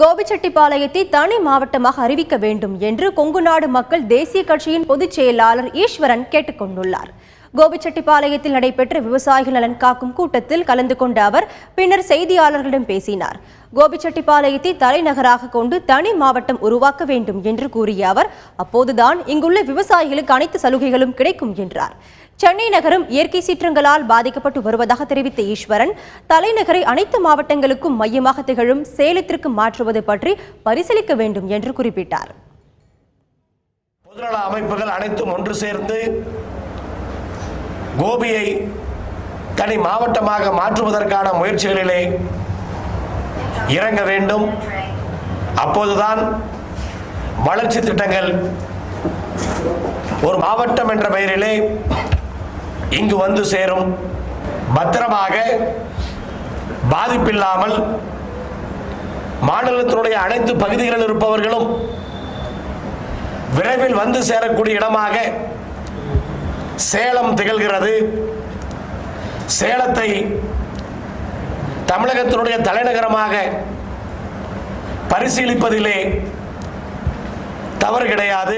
கோபிச்செட்டிப்பாளையத்தை தனி மாவட்டமாக அறிவிக்க வேண்டும் என்று கொங்குநாடு மக்கள் தேசிய கட்சியின் பொதுச் செயலாளர் ஈஸ்வரன் கேட்டுக் கொண்டுள்ளார். கோபிச்செட்டிப்பாளையத்தில் நடைபெற்ற விவசாயிகள் நலன் காக்கும் கூட்டத்தில் கலந்து கொண்ட அவர் பின்னர் செய்தியாளர்களிடம் பேசினார். கோபிச்செட்டிப்பாளையத்தை தலைநகராக கொண்டு தனி மாவட்டம் உருவாக்க வேண்டும் என்று கூறிய அவர், அப்போதுதான் இங்குள்ள விவசாயிகளுக்கு அனைத்து சலுகைகளும் கிடைக்கும் என்றார். சென்னை நகரம் இயற்கை சீற்றங்களால் பாதிக்கப்பட்டு வருவதாக தெரிவித்த ஈஸ்வரன், தலைநகரை அனைத்து மாவட்டங்களுக்கும் மையமாக திகழும் சேலத்திற்கு மாற்றுவது பற்றி பரிசீலிக்க வேண்டும் என்று குறிப்பிட்டார். பொதுநல அமைப்புகள் அனைத்தும் ஒன்று சேர்ந்து கோபியை தனி மாவட்டமாக மாற்றுவதற்கான முயற்சிகளிலே இறங்க வேண்டும். அப்போதுதான் வளர்ச்சி திட்டங்கள் ஒரு மாவட்டம் என்ற பெயரிலே இங்கு வந்து சேரும். பத்திரமாக பாதிப்பில்லாமல் மாநிலத்தினுடைய அனைத்து பகுதிகளில் இருப்பவர்களும் விரைவில் வந்து சேரக்கூடிய இடமாக சேலம் திகழ்கிறது. சேலத்தை தமிழகத்தினுடைய தலைநகரமாக பரிசீலிப்பதிலே தவறு கிடையாது.